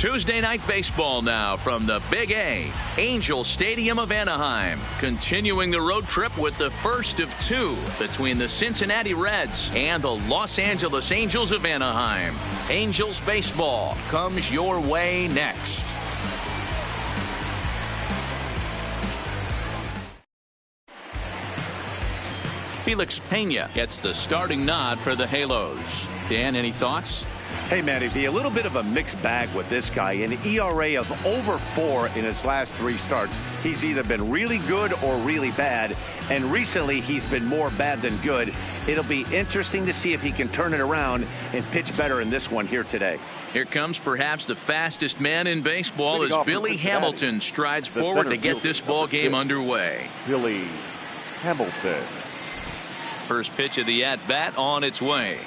Tuesday night baseball now from the Big A, Angel Stadium of Anaheim. Continuing the road trip with the first of two between the Cincinnati Reds and the Los Angeles Angels of Anaheim. Angels baseball comes your way next. Felix Pena gets the starting nod for the Halos. Dan, any thoughts? Hey, Matty V, a little bit of a mixed bag with this guy. An ERA of over 4 in his last 3 starts. He's either been really good or really bad, and recently he's been more bad than good. It'll be interesting to see if he can turn it around and pitch better in this one here today. Here comes perhaps the fastest man in baseball as Billy Hamilton strides forward to get this ball game underway. Billy Hamilton. First pitch of the at-bat on its way.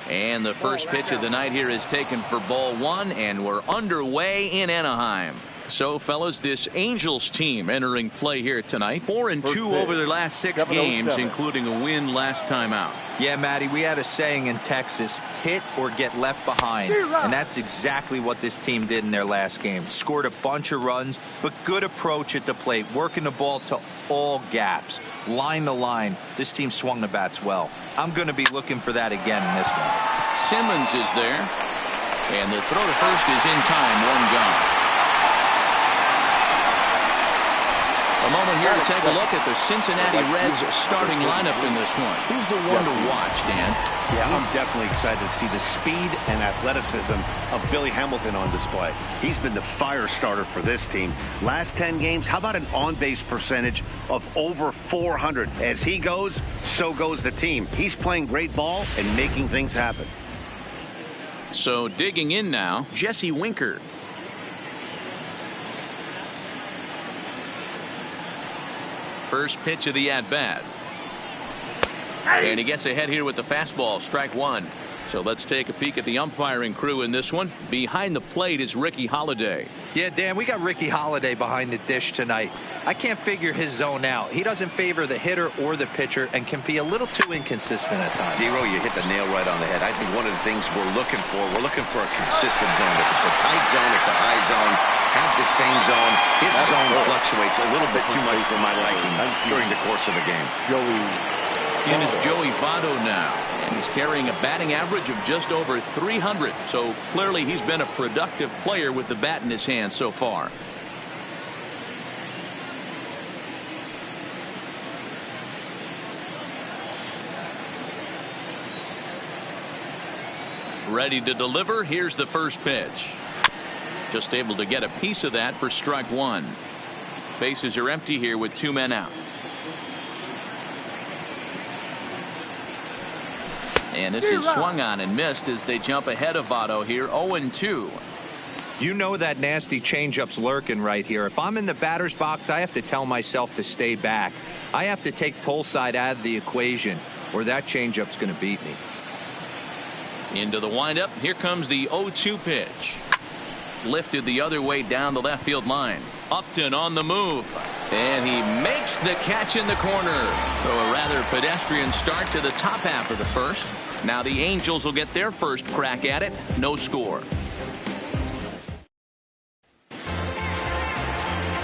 And the first pitch of the night here is taken for ball 1, and we're underway in Anaheim. So, fellas, this Angels team entering play here tonight. 4-2 over their last 6 games, including a win last time out. Yeah, Matty, we had a saying in Texas, hit or get left behind. And that's exactly what this team did in their last game. Scored a bunch of runs, but good approach at the plate, working the ball to all gaps. Line to line, this team swung the bats well. I'm going to be looking for that again in this one. Simmons is there, and the throw to first is in time. 1 gone. A moment here to take a look at the Cincinnati Reds starting lineup in this one. Who's the one to watch, Dan? Yeah, I'm definitely excited to see the speed and athleticism of Billy Hamilton on display. He's been the fire starter for this team. Last 10 games, how about an on-base percentage of over 400? As he goes, so goes the team. He's playing great ball and making things happen. So digging in now, Jesse Winker. First pitch of the at-bat. And he gets ahead here with the fastball, strike 1. So let's take a peek at the umpiring crew in this one. Behind the plate is Ricky Holiday. Yeah, Dan, we got Ricky Holiday behind the dish tonight. I can't figure his zone out. He doesn't favor the hitter or the pitcher and can be a little too inconsistent at times. Dero, you hit the nail right on the head. I think one of the things we're looking for a consistent zone. If it's a tight zone, it's a high zone. Have the same zone. His zone fluctuates a little bit too much for my liking during the course of a game. In is Joey Votto now, and he's carrying a batting average of just over 300. So clearly he's been a productive player with the bat in his hand so far. Ready to deliver. Here's the first pitch. Just able to get a piece of that for strike 1. Bases are empty here with 2 men out. And this is swung on and missed as they jump ahead of Votto here. 0-2. You know that nasty changeup's lurking right here. If I'm in the batter's box, I have to tell myself to stay back. I have to take pull side out of the equation, or that changeup's going to beat me. Into the windup. Here comes the 0-2 pitch. Lifted the other way down the left field line. Upton on the move. And he makes the catch in the corner. So a rather pedestrian start to the top half of the first. Now the Angels will get their first crack at it. No score.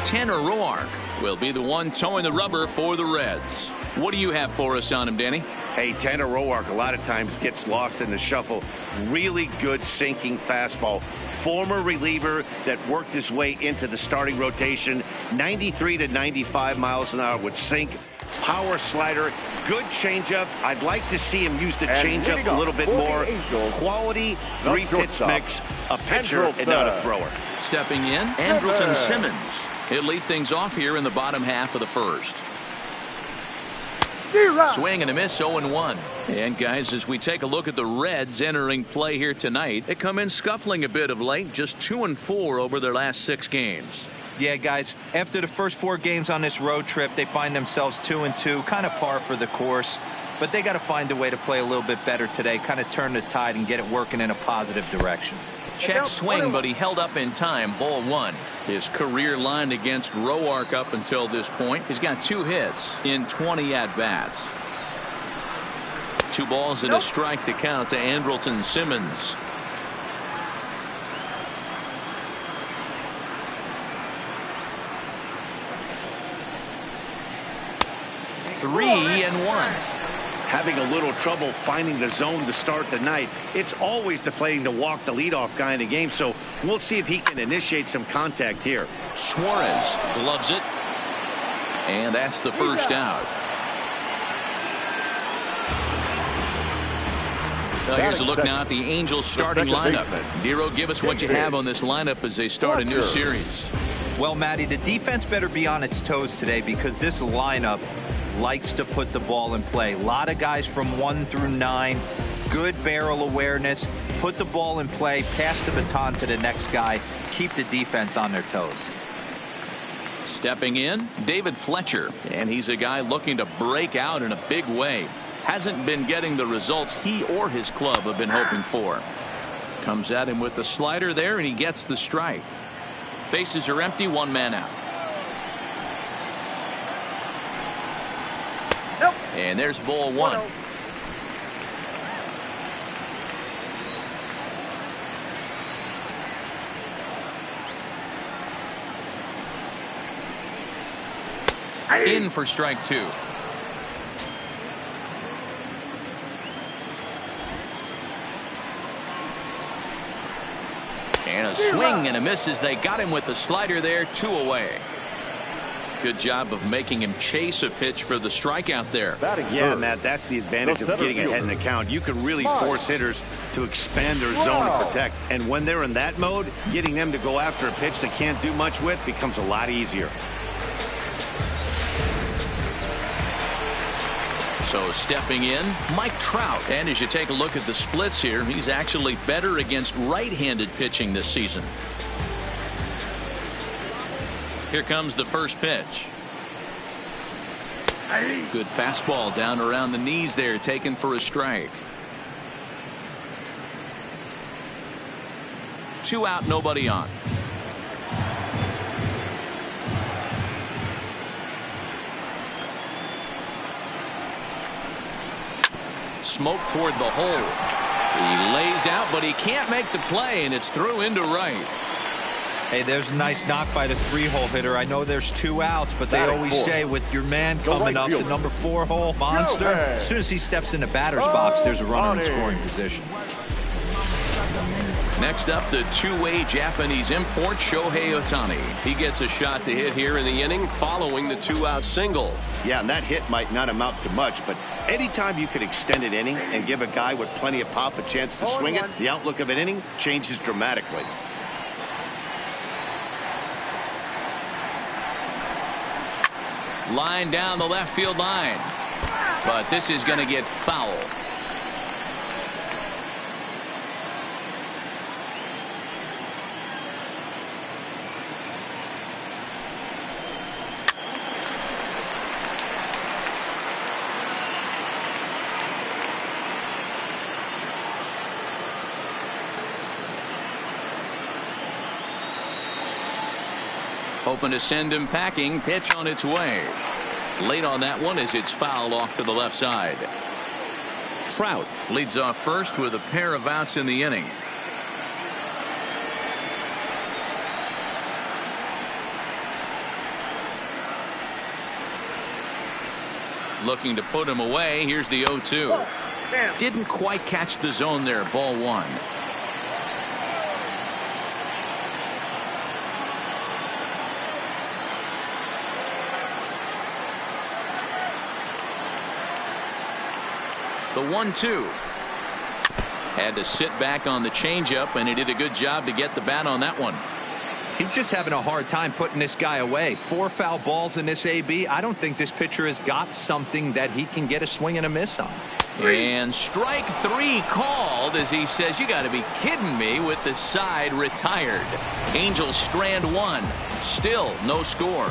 Tanner Roark will be the one towing the rubber for the Reds. What do you have for us on him, Danny? Hey, Tanner Roark a lot of times gets lost in the shuffle. Really good sinking fastball. Former reliever that worked his way into the starting rotation. 93 to 95 miles an hour with sink. Power slider. Good changeup. I'd like to see him use the changeup a little bit more. Quality 3-pitch mix. A pitcher and not a thrower. Stepping in, Andrelton Simmons. He'll lead things off here in the bottom half of the first. Swing and a miss, 0-1. And guys, as we take a look at the Reds entering play here tonight, they come in scuffling a bit of late, just 2-4 over their last 6 games. Yeah, guys, after the first 4 games on this road trip, they find themselves 2-2, kind of par for the course. But they got to find a way to play a little bit better today, kind of turn the tide and get it working in a positive direction. Check swing, but he held up in time. Ball 1. His career line against Roark up until this point. He's got 2 hits in 20 at-bats. 2 balls and a strike to count to Andrelton Simmons. 3-1. Having a little trouble finding the zone to start the night. It's always deflating to walk the leadoff guy in the game, so we'll see if he can initiate some contact here. Suarez gloves it, and that's the first out. Well, here's a look now at the Angels starting lineup. Nero, give us what you have on this lineup as they start a new series. Well, Matty, the defense better be on its toes today because this lineup likes to put the ball in play. A lot of guys from 1 through 9. Good barrel awareness. Put the ball in play. Pass the baton to the next guy. Keep the defense on their toes. Stepping in, David Fletcher. And he's a guy looking to break out in a big way. Hasn't been getting the results he or his club have been hoping for. Comes at him with the slider there, and he gets the strike. Bases are empty, one man out. And there's ball one. In for strike two. And a swing and a miss as they got him with the slider there, 2 away. Good job of making him chase a pitch for the strikeout there. Yeah, Matt, that's the advantage of getting ahead in the count. You can really force hitters to expand their zone and protect. And when they're in that mode, getting them to go after a pitch they can't do much with becomes a lot easier. So stepping in, Mike Trout. And as you take a look at the splits here, he's actually better against right-handed pitching this season. Here comes the first pitch. Good fastball down around the knees there, taken for a strike. 2 out, nobody on. Smoke toward the hole. He lays out, but he can't make the play, and it's through into right. Hey, there's a nice knock by the 3-hole hitter. I know there's 2 outs, but they always say with your man coming up, the number 4-hole monster, as soon as he steps in the batter's box, there's a runner in scoring position. Next up, the two-way Japanese import, Shohei Ohtani. He gets a shot to hit here in the inning following the 2-out single. Yeah, and that hit might not amount to much, but anytime you can extend an inning and give a guy with plenty of pop a chance to swing it, the outlook of an inning changes dramatically. Line down the left field line. But this is going to get foul. Hoping to send him packing. Pitch on its way. Late on that one as it's fouled off to the left side. Trout leads off first with a pair of outs in the inning. Looking to put him away. Here's the 0-2. Didn't quite catch the zone there. Ball one. The 1-2. Had to sit back on the changeup, and he did a good job to get the bat on that one. He's just having a hard time putting this guy away. 4 foul balls in this AB. I don't think this pitcher has got something that he can get a swing and a miss on. And strike 3 called as he says, you got to be kidding me, with the side retired. Angels strand 1. Still no score.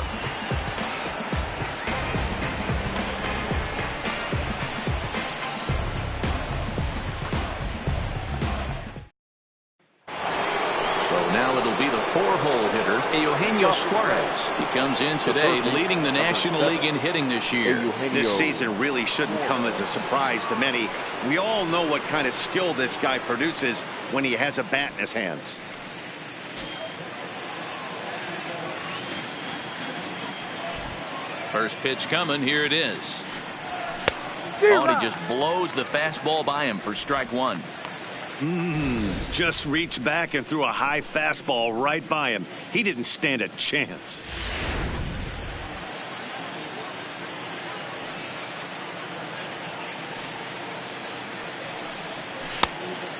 Now it'll be the 4-hole hitter, Eugenio Suarez. He comes in today leading the National League in hitting this year. This season really shouldn't come as a surprise to many. We all know what kind of skill this guy produces when he has a bat in his hands. First pitch coming. Here it is. Oh, and he just blows the fastball by him for strike one. Just reached back and threw a high fastball right by him. He didn't stand a chance.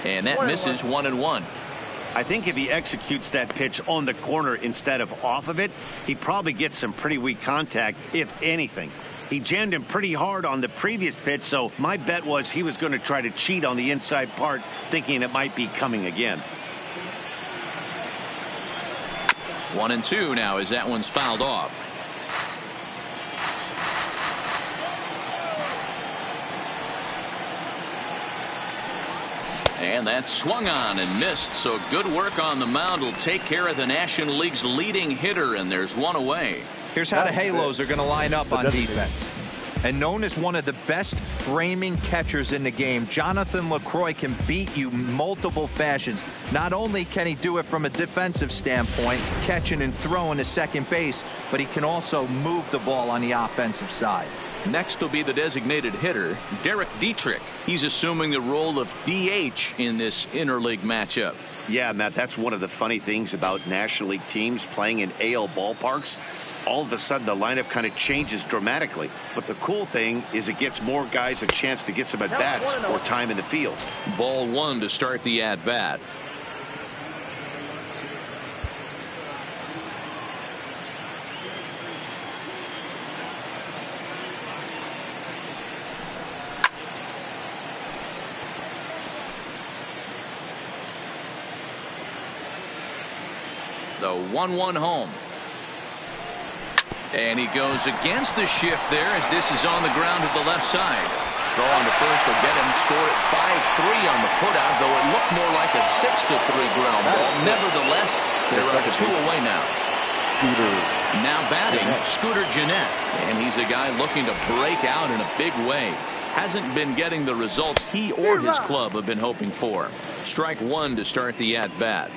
And that misses 1-1. I think if he executes that pitch on the corner instead of off of it, he probably gets some pretty weak contact, if anything. He jammed him pretty hard on the previous pitch, so my bet was he was going to try to cheat on the inside part, thinking it might be coming again. 1-2 now as that one's fouled off. And that's swung on and missed, so good work on the mound will take care of the National League's leading hitter, and there's one away. Here's how the Halos are going to line up on defense. And known as one of the best framing catchers in the game, Jonathan LaCroix can beat you multiple fashions. Not only can he do it from a defensive standpoint, catching and throwing to second base, but he can also move the ball on the offensive side. Next will be the designated hitter, Derek Dietrich. He's assuming the role of DH in this interleague matchup. Yeah, Matt, that's one of the funny things about National League teams playing in AL ballparks. All of a sudden, the lineup kind of changes dramatically. But the cool thing is it gets more guys a chance to get some at-bats or time in the field. Ball one to start the at-bat. The 1-1 home. And he goes against the shift there as this is on the ground to the left side. Throw on to first will get him. Score at 5-3 on the putout, though it looked more like a 6-3 ground ball. Nevertheless, they're up 2 away now. Now batting, Scooter Gennett. And he's a guy looking to break out in a big way. Hasn't been getting the results he or his club have been hoping for. Strike one to start the at-bat.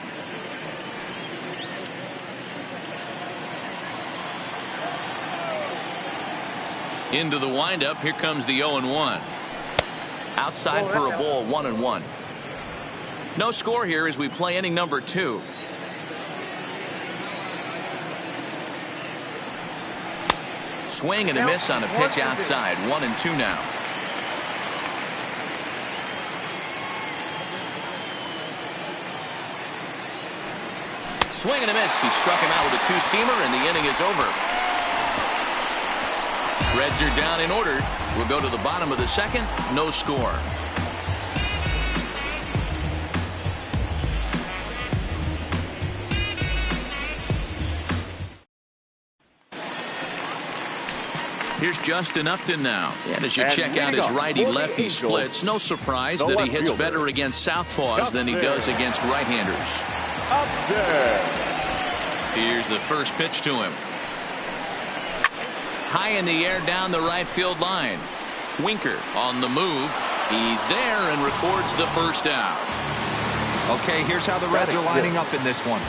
Into the windup. Here comes the 0-1. Outside for a ball, 1-1. No score here as we play inning number 2. Swing and a miss on a pitch outside. 1-2 now. Swing and a miss. He struck him out with a two-seamer, and the inning is over. Reds are down in order. We'll go to the bottom of the second. No score. Here's Justin Upton now. And as you check out his righty-lefty splits, no surprise that he hits better against southpaws than he does against right-handers. Here's the first pitch to him. High in the air down the right field line. Winker on the move. He's there and records the first out. Okay, here's how the Reds are lining up in this one.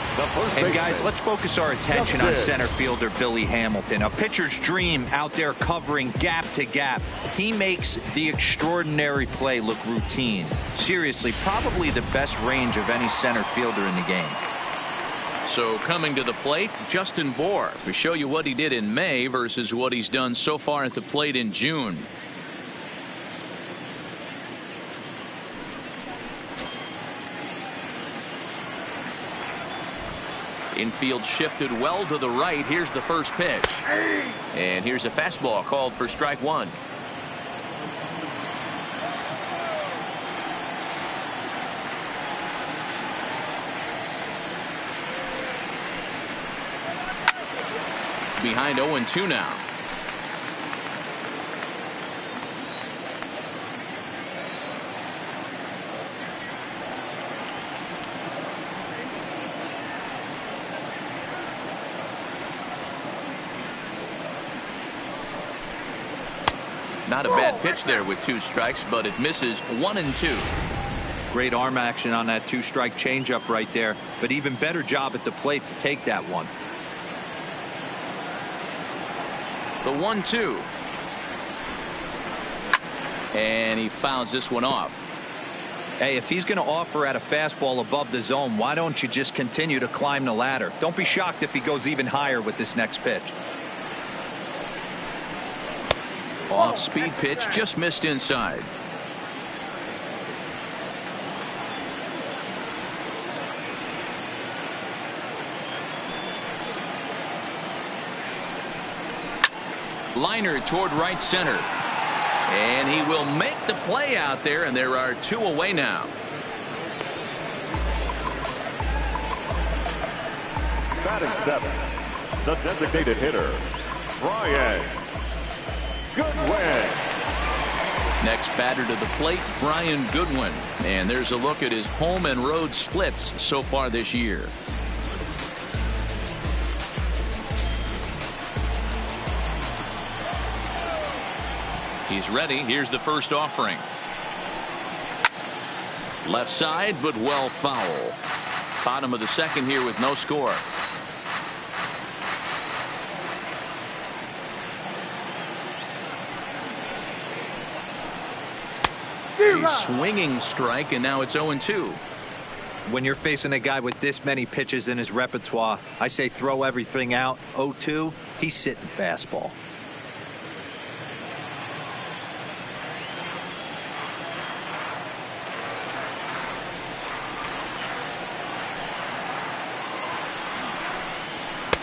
And guys, let's focus our attention on center fielder Billy Hamilton. A pitcher's dream out there covering gap to gap. He makes the extraordinary play look routine. Seriously, probably the best range of any center fielder in the game. So coming to the plate, Justin Bour. We show you what he did in May versus what he's done so far at the plate in June. Infield shifted well to the right. Here's the first pitch. And here's a fastball called for strike one. Behind 0-2 now. Not a bad pitch there with 2 strikes, but it misses 1-2. Great arm action on that 2-strike changeup right there, but even better job at the plate to take that one. The 1-2. And he fouls this one off. Hey, if he's going to offer at a fastball above the zone, why don't you just continue to climb the ladder? Don't be shocked if he goes even higher with this next pitch. Off speed pitch, just missed inside. Liner toward right center. And he will make the play out there, and there are 2 away now. Batting 7, the designated hitter, Brian Goodwin. Next batter to the plate, Brian Goodwin. And there's a look at his home and road splits so far this year. He's ready. Here's the first offering. Left side, but well foul. Bottom of the second here with no score. A swinging strike, and now it's 0-2. When you're facing a guy with this many pitches in his repertoire, I say throw everything out. 0-2, he's sitting fastball.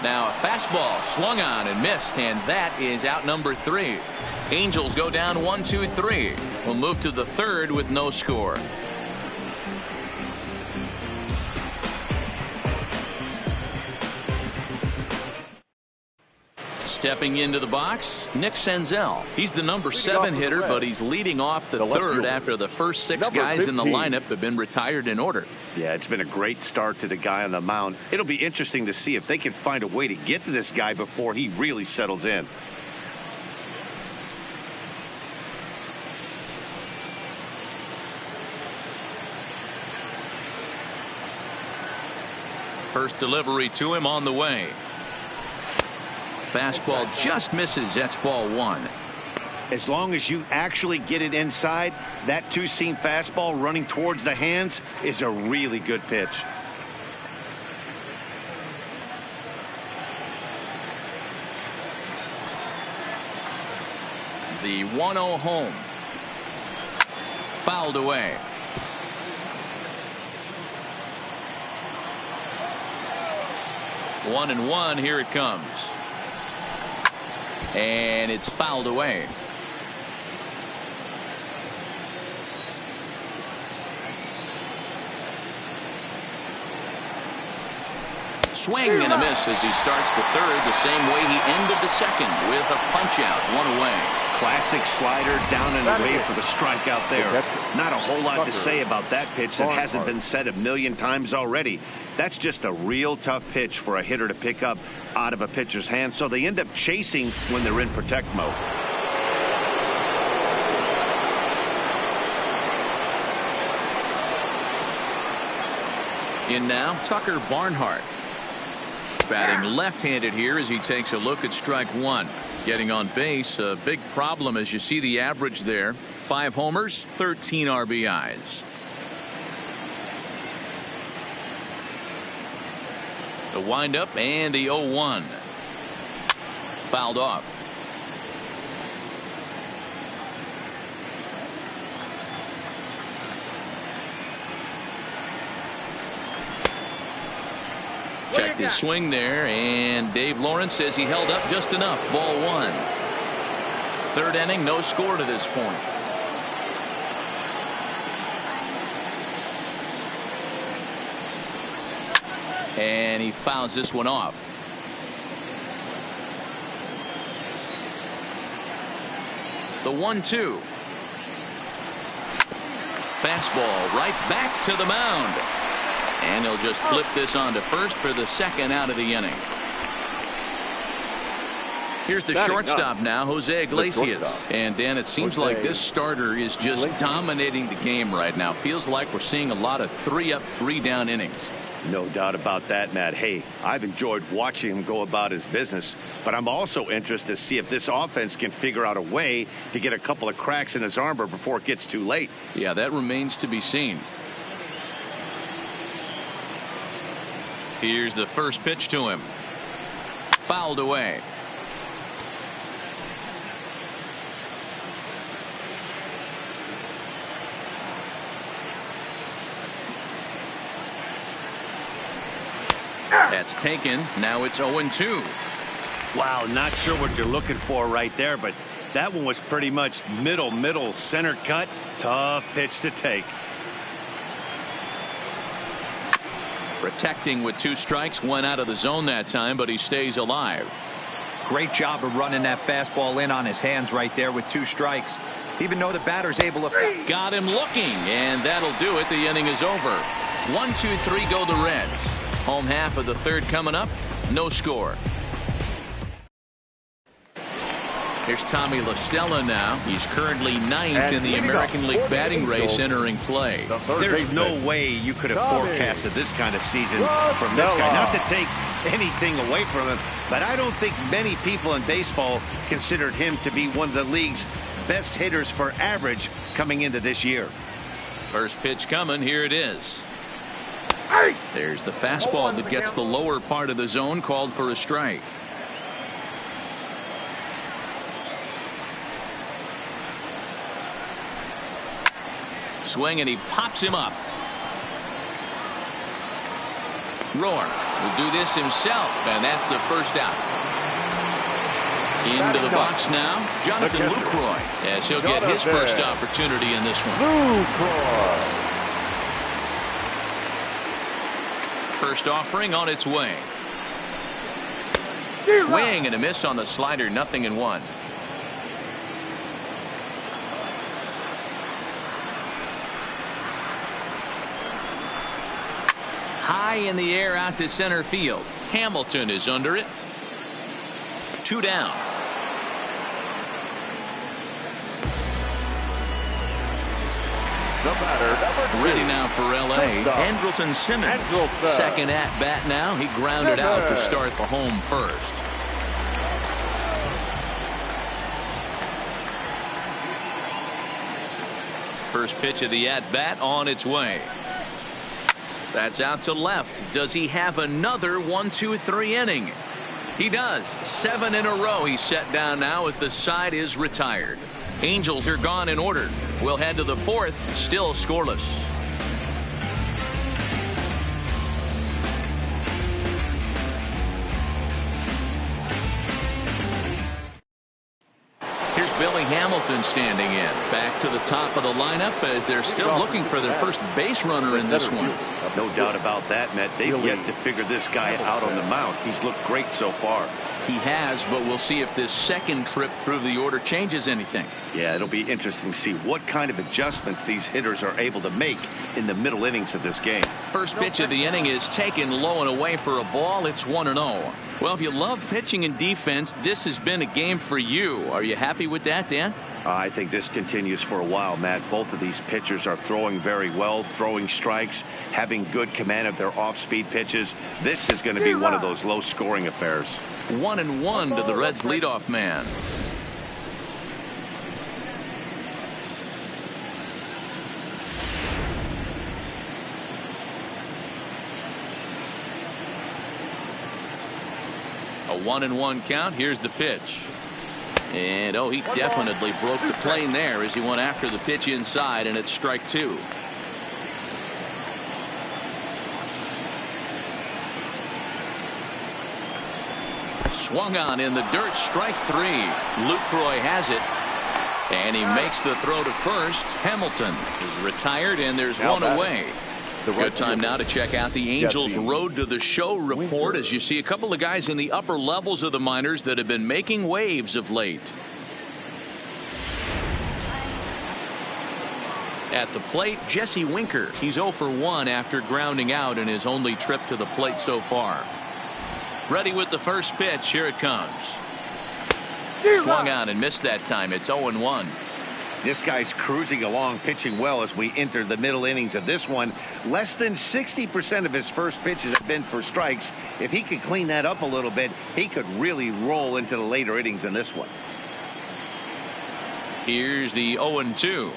Now a fastball slung on and missed, and that is out number 3. Angels go down 1-2-3. We'll move to the third with no score. Stepping into the box, Nick Senzel. He's the number 7 hitter, but he's leading off the third after the first 6 guys in the lineup have been retired in order. Yeah, it's been a great start to the guy on the mound. It'll be interesting to see if they can find a way to get to this guy before he really settles in. First delivery to him on the way. Fastball just misses. That's ball 1. As long as you actually get it inside, that two-seam fastball running towards the hands is a really good pitch. The 1-0 home. Fouled away. One and one. Here it comes. And it's fouled away. Swing and a miss as he starts the third the same way he ended the second with a punch out. 1 away. Classic slider down and away for the strikeout there. Not a whole lot to say about that pitch that hasn't been said a million times already. That's just a real tough pitch for a hitter to pick up out of a pitcher's hand, so they end up chasing when they're in protect mode. In now, Tucker Barnhart. Batting left-handed here as he takes a look at strike 1. Getting on base, a big problem as you see the average there. 5 homers, 13 RBIs. The windup and the 0-1. Fouled off. Checked his swing there, and Dave Lawrence says he held up just enough. Ball 1. Third inning, no score to this point. And he fouls this one off. The 1-2. Fastball right back to the mound. And he'll just flip this on to first for the second out of the inning. Here's the shortstop now, Jose Iglesias. And Dan, it seems like this starter is just dominating the game right now. Feels like we're seeing a lot of 3-up, 3-down innings. No doubt about that, Matt. Hey, I've enjoyed watching him go about his business, but I'm also interested to see if this offense can figure out a way to get a couple of cracks in his armor before it gets too late. Yeah, that remains to be seen. Here's the first pitch to him. Fouled away. That's taken. Now it's 0-2. Wow, not sure what you're looking for right there, but that one was pretty much middle, center cut. Tough pitch to take. Protecting with 2 strikes, went out of the zone that time, but he stays alive. Great job of running that fastball in on his hands right there with 2 strikes. Even though the batter's able to... Got him looking, and that'll do it. The inning is over. 1, 2, 3 go the Reds. Home half of the third coming up. No score. Here's Tommy La Stella now. He's currently 9th in the American League batting race entering play. There's no way you could have forecasted this kind of season from this guy. Not to take anything away from him, but I don't think many people in baseball considered him to be one of the league's best hitters for average coming into this year. First pitch coming. Here it is. There's the fastball that gets the lower part of the zone, called for a strike. Swing, and he pops him up. Roar will do this himself, and that's the first out. Into the box now, Jonathan Lucroy, as he'll get his first opportunity in this one. Lucroy. First offering on its way. Swing and a miss on the slider, 0-1. High in the air out to center field. Hamilton is under it. 2 down. The batter, number 2. Ready now for L.A. Andrelton Simmons. Second at bat now. He grounded out to start the home first. First pitch of the at bat on its way. That's out to left. Does he have another 1, 2, 3 inning? He does. 7 in a row he's set down now as the side is retired. Angels are gone in order. We'll head to the 4th, still scoreless. Here's Billy Hamilton standing in. Back to the top of the lineup as they're still looking for their first base runner in this one. No doubt about that, Matt. They've yet to figure this guy out on the mound. He's looked great so far. He has, but we'll see if this second trip through the order changes anything. Yeah, it'll be interesting to see what kind of adjustments these hitters are able to make in the middle innings of this game. First pitch of the inning is taken low and away for a ball. It's 1-0. Well, if you love pitching and defense, this has been a game for you. Are you happy with that, Dan? I think this continues for a while, Matt. Both of these pitchers are throwing very well, throwing strikes, having good command of their off-speed pitches. This is going to be one of those low-scoring affairs. 1-1 to the Reds leadoff man. A 1-1 count. Here's the pitch. And he definitely broke the plane there as he went after the pitch inside, and it's strike 2. Swung on in the dirt, strike 3. Lucroy has it, and he makes the throw to first. Hamilton is retired, and there's one away. Good time now to check out the Angels' Road to the Show report as you see a couple of guys in the upper levels of the minors that have been making waves of late. At the plate, Jesse Winker. He's 0 for 1 after grounding out in his only trip to the plate so far. Ready with the first pitch. Here it comes. Swung on and missed that time. It's 0-1. This guy's cruising along, pitching well as we enter the middle innings of this one. Less than 60% of his first pitches have been for strikes. If he could clean that up a little bit, he could really roll into the later innings in this one. Here's the 0-2.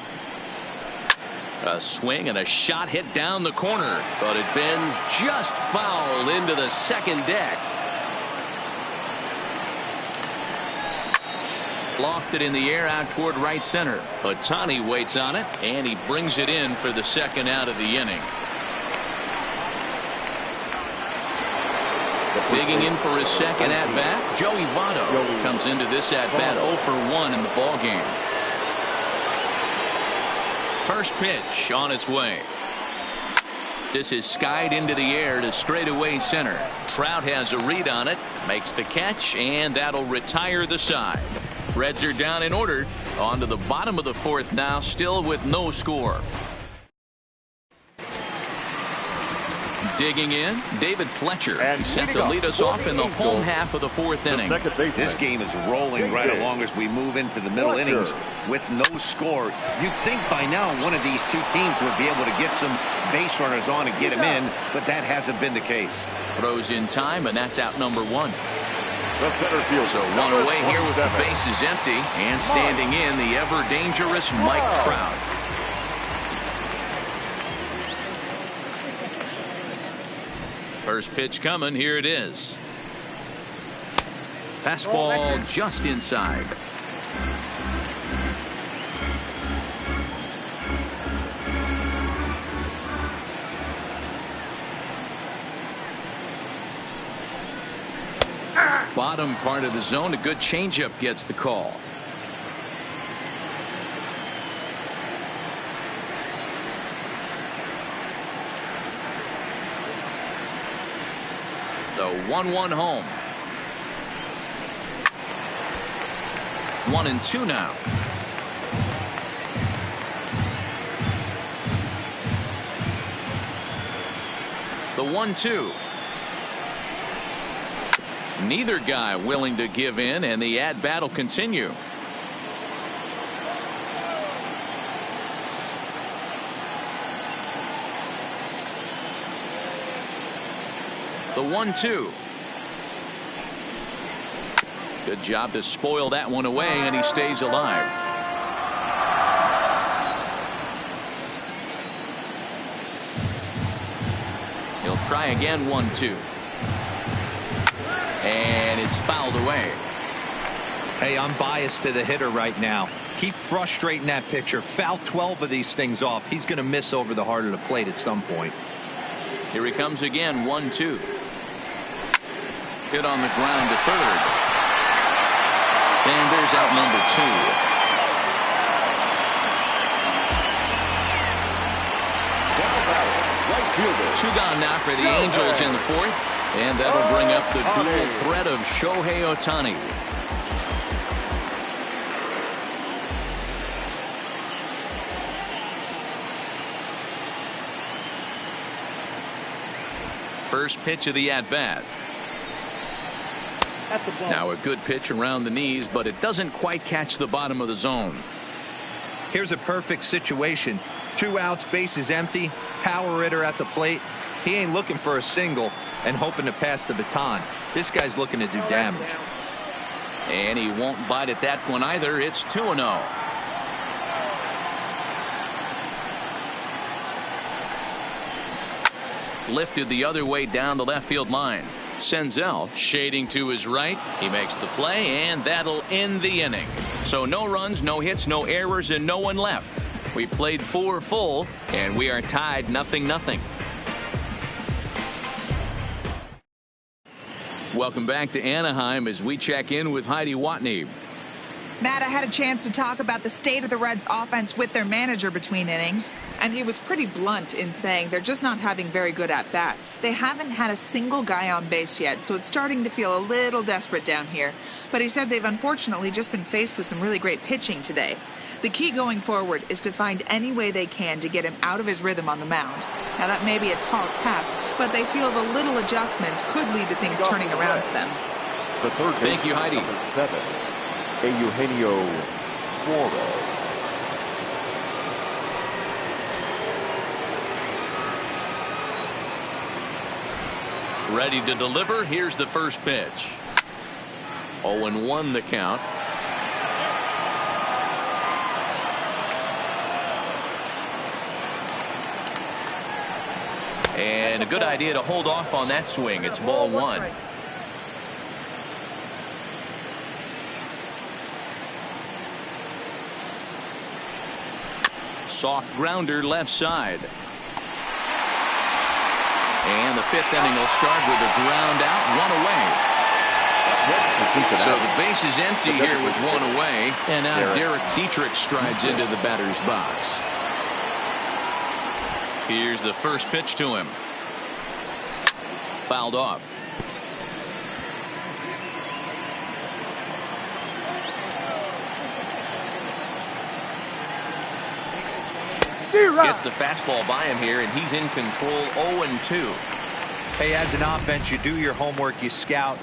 A swing and a shot hit down the corner, but it bends just foul into the second deck. Lofted in the air out toward right center. Ohtani waits on it, and he brings it in for the second out of the inning. Digging in for his second at-bat, Joey Votto comes into this at-bat 0 for 1 in the ballgame. First pitch on its way. This is skied into the air to straightaway center. Trout has a read on it, makes the catch, and that'll retire the side. Reds are down in order. On to the bottom of the fourth now, still with no score. Digging in, David Fletcher. He's set to lead us off in the home half of the fourth inning. This game is rolling right along as we move into the middle innings with no score. You'd think by now one of these two teams would be able to get some base runners on and get them in, but that hasn't been the case. Throws in time, and that's out number one. The center field. So one away here with the bases empty, and standing in the ever-dangerous Mike Trout. First pitch coming. Here it is. Fastball just inside. Bottom part of the zone. A good changeup gets the call. The 1-1 home. 1-2 now. The 1-2. Neither guy willing to give in, and the at-bat will continue. The 1-2. Good job to spoil that one away, and he stays alive. He'll try again. 1-2. And it's fouled away. Hey, I'm biased to the hitter right now. Keep frustrating that pitcher. Foul 12 of these things off. He's going to miss over the heart of the plate at some point. Here he comes again. 1-2. Hit on the ground to third. And there's out number 2. Two gone now for the Angels in the fourth. And that'll bring up the dual threat of Shohei Ohtani. First pitch of the at-bat. Now a good pitch around the knees, but it doesn't quite catch the bottom of the zone. Here's a perfect situation. 2 outs, bases empty, power hitter at the plate. He ain't looking for a single and hoping to pass the baton. This guy's looking to do damage. And he won't bite at that one either. It's 2-0. Lifted the other way down the left field line. Senzel shading to his right. He makes the play, and that'll end the inning. So no runs, no hits, no errors, and no one left. We played 4 full, and we are tied 0-0. Welcome back to Anaheim as we check in with Heidi Watney. Matt, I had a chance to talk about the state of the Reds offense with their manager between innings, and he was pretty blunt in saying they're just not having very good at-bats. They haven't had a single guy on base yet, so it's starting to feel a little desperate down here. But he said they've unfortunately just been faced with some really great pitching today. The key going forward is to find any way they can to get him out of his rhythm on the mound. Now, that may be a tall task, but they feel the little adjustments could lead to things turning around for them. Thank you, Heidi. 7, Eugenio Suarez. Ready to deliver. Here's the first pitch. 0-1 the count. And a good idea to hold off on that swing. It's ball one. Soft grounder left side. And the fifth inning will start with a ground out, one away. So the base is empty here with one away. And now Derek Dietrich strides into the batter's box. Here's the first pitch to him. Fouled off. Gets the fastball by him here, and he's in control. 0-2. Hey, as an offense, you do your homework, you scout.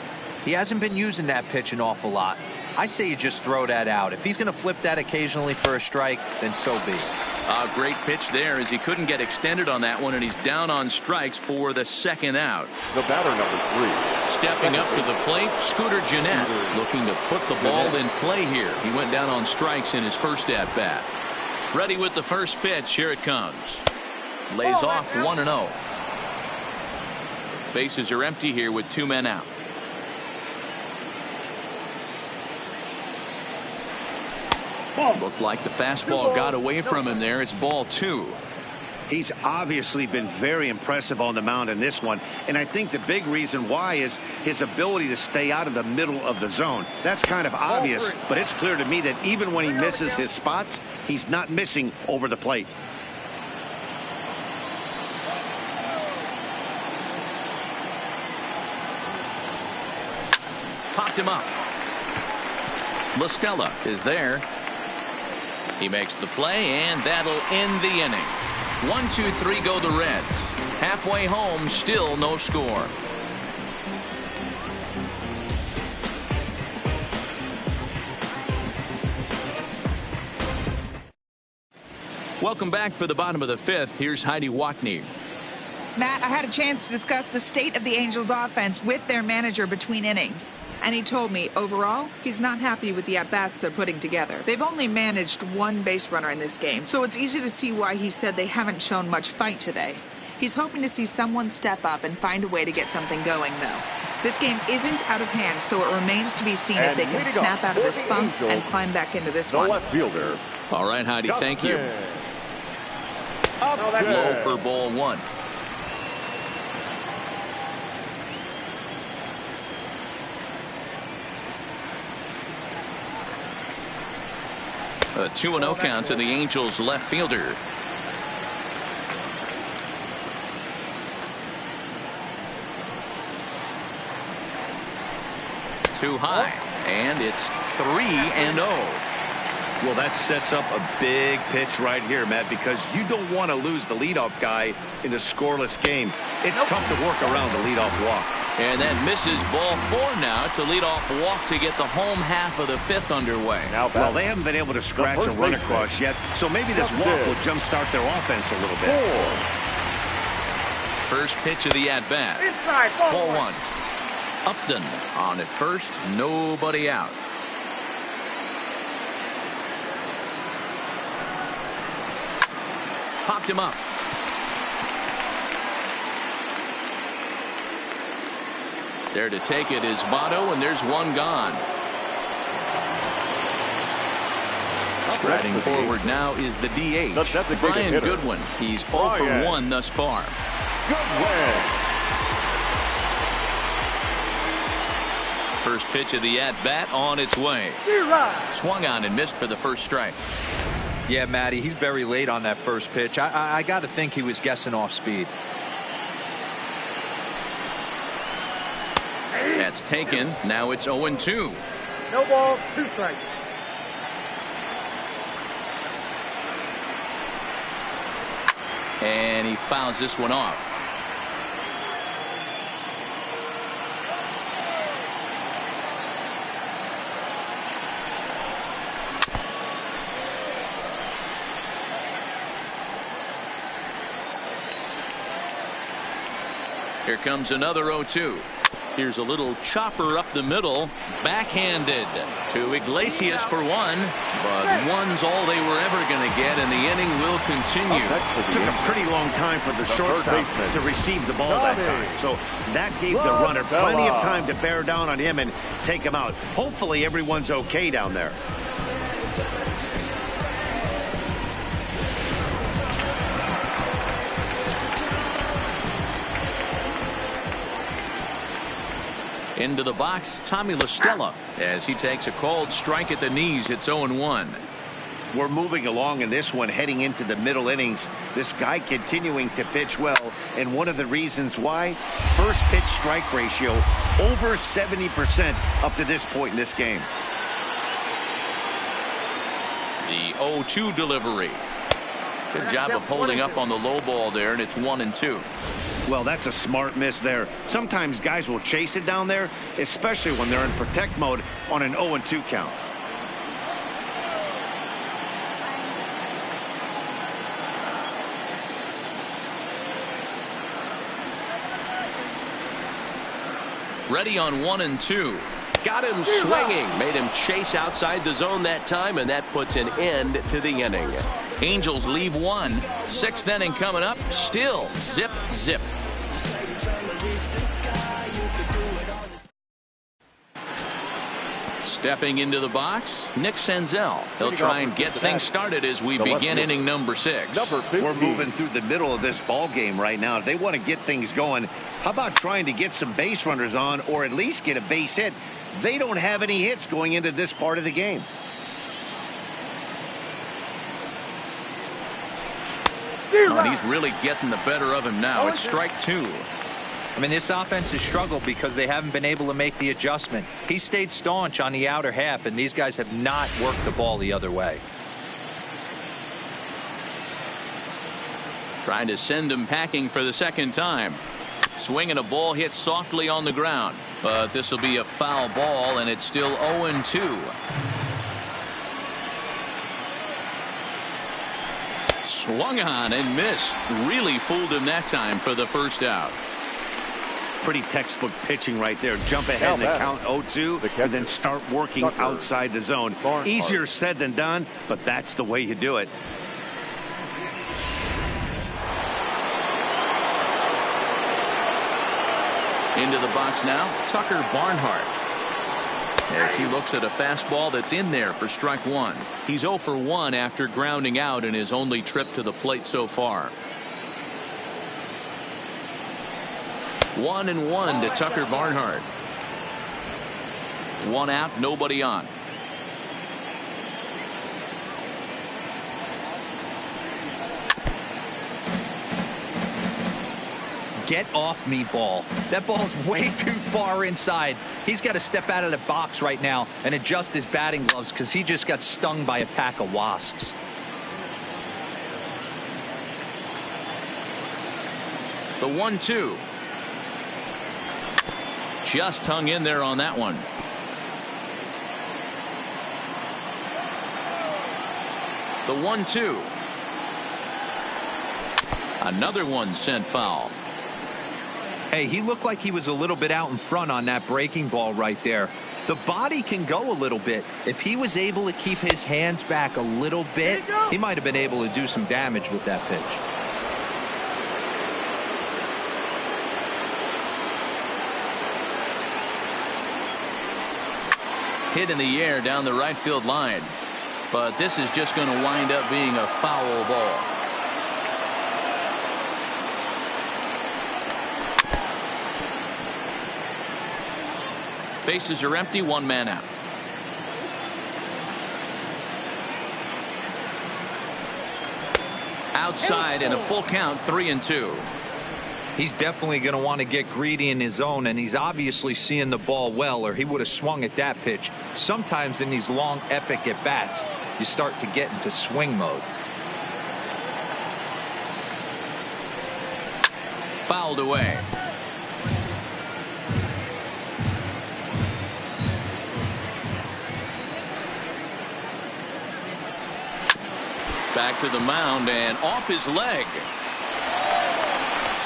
He hasn't been using that pitch an awful lot. I say you just throw that out. If he's going to flip that occasionally for a strike, then so be it. A great pitch there, as he couldn't get extended on that one, and he's down on strikes for the second out. The batter, number 3. Stepping up to the plate, Scooter Gennett, looking to put the ball in play here. He went down on strikes in his first at bat. Ready with the first pitch. Here it comes. Lays off 1-0. Bases are empty here with 2 men out. Looked like the fastball got away from him there. It's ball 2. He's obviously been very impressive on the mound in this one, and I think the big reason why is his ability to stay out of the middle of the zone. That's kind of obvious, but it's clear to me that even when he misses his spots, he's not missing over the plate. Popped him up. La Stella is there. He makes the play, and that'll end the inning. 1-2-3 go the Reds. Halfway home, still no score. Welcome back for the bottom of the 5th. Here's Heidi Watney. Matt, I had a chance to discuss the state of the Angels offense with their manager between innings. And he told me, overall, he's not happy with the at-bats they're putting together. They've only managed 1 base runner in this game, so it's easy to see why he said they haven't shown much fight today. He's hoping to see someone step up and find a way to get something going, though. This game isn't out of hand, so it remains to be seen if they can snap out of this funk and climb back into this one. Left fielder. All right, Heidi, thank you. Low for ball 1. A 2-0 count to the Angels left fielder. Too high, and it's 3-0. Well, that sets up a big pitch right here, Matt, because you don't want to lose the leadoff guy in a scoreless game. It's tough to work around the leadoff walk. And that misses ball 4 now. It's a leadoff walk to get the home half of the 5th underway. Well, they haven't been able to scratch a run across yet, so maybe this walk will jumpstart their offense a little bit. First pitch of the at-bat. Ball 1. Upton on at first. Nobody out. Popped him up. There to take it is Votto, and there's one gone. Striding forward now is the DH, Brian Goodwin. He's 0 for 1 thus far. First pitch of the at-bat on its way. Swung on and missed for the first strike. Yeah, Matty, he's very late on that first pitch. I got to think he was guessing off speed. That's taken. Now it's 0-2. No ball, 2 strikes. And he fouls this one off. Here comes another 0-2. Here's a little chopper up the middle, backhanded to Iglesias for one, but one's all they were ever going to get, and the inning will continue. It took a pretty long time for the shortstop to receive the ball that time, so that gave the runner plenty of time to bear down on him and take him out. Hopefully everyone's okay down there. Into the box, Tommy La Stella, as he takes a called strike at the knees. It's 0-1. We're moving along in this one, heading into the middle innings. This guy continuing to pitch well, and one of the reasons why, first pitch strike ratio over 70% up to this point in this game. The 0-2 delivery. Good job of holding up on the low ball there, and it's 1-2. Well, that's a smart miss there. Sometimes guys will chase it down there, especially when they're in protect mode on an 0-2 count. Ready on 1-2. Got him swinging. Made him chase outside the zone that time, and that puts an end to the inning. Angels leave one. Sixth inning coming up. Still zip, zip. Stepping into the box, Nick Senzel. He'll try and get things started as we begin inning number 6. We're moving through the middle of this ball game right now. They want to get things going. How about trying to get some base runners on, or at least get a base hit? They don't have any hits going into this part of the game. Oh, and he's really getting the better of him now. It's strike 2. I mean, this offense has struggled because they haven't been able to make the adjustment. He stayed staunch on the outer half, and these guys have not worked the ball the other way. Trying to send him packing for the second time. Swinging a ball hit softly on the ground, but this will be a foul ball, and it's still 0-2. Swung on and missed. Really fooled him that time for the first out. Pretty textbook pitching right there. Jump ahead in the count 0-2 and then start working outside the zone. Easier said than done, but that's the way you do it. Into the box now, Tucker Barnhart. As he looks at a fastball that's in there for strike 1. He's 0 for 1 after grounding out in his only trip to the plate so far. 1-1 to Tucker Barnhart. 1 out, nobody on. Get off me, ball. That ball's way too far inside. He's got to step out of the box right now and adjust his batting gloves because he just got stung by a pack of wasps. The 1-2. Just hung in there on that one. The 1-2. Another one sent foul. Hey, he looked like he was a little bit out in front on that breaking ball right there. The body can go a little bit. If he was able to keep his hands back a little bit, he might have been able to do some damage with that pitch. Hit in the air down the right field line. But this is just going to wind up being a foul ball. Bases are empty, 1 man out. Outside in a full count, 3-2. He's definitely going to want to get greedy in his zone, and he's obviously seeing the ball well, or he would have swung at that pitch. Sometimes in these long, epic at-bats, you start to get into swing mode. Fouled away. Back to the mound and off his leg.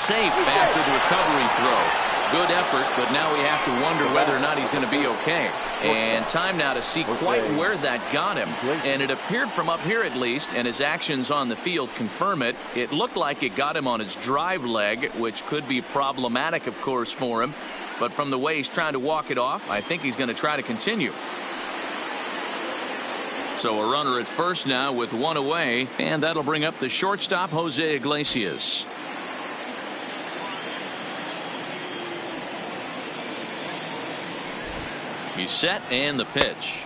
safe after the recovery throw. Good effort, but now we have to wonder whether or not he's going to be okay. And time now to see quite where that got him. And it appeared from up here at least, and his actions on the field confirm it. It looked like it got him on his drive leg, which could be problematic, of course, for him. But from the way he's trying to walk it off, I think he's going to try to continue. So a runner at first now with one away, and that'll bring up the shortstop, Jose Iglesias. He's set, and the pitch.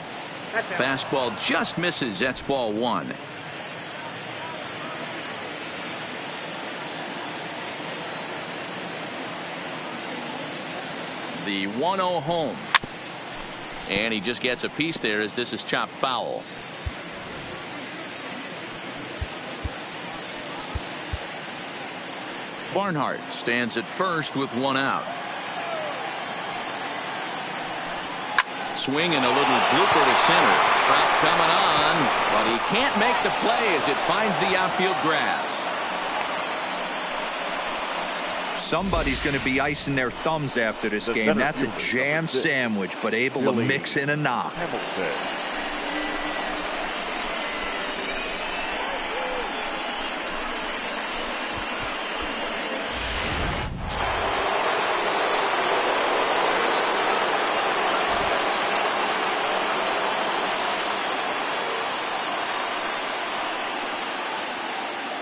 Fastball just misses. That's ball one. The 1-0 home. And he just gets a piece there as this is chopped foul. Barnhart stands at first with one out. Swing and a little blooper to center. Trout coming on, but he can't make the play as it finds the outfield grass. Somebody's going to be icing their thumbs after this game. That's a jam sandwich, but able to mix in a knock.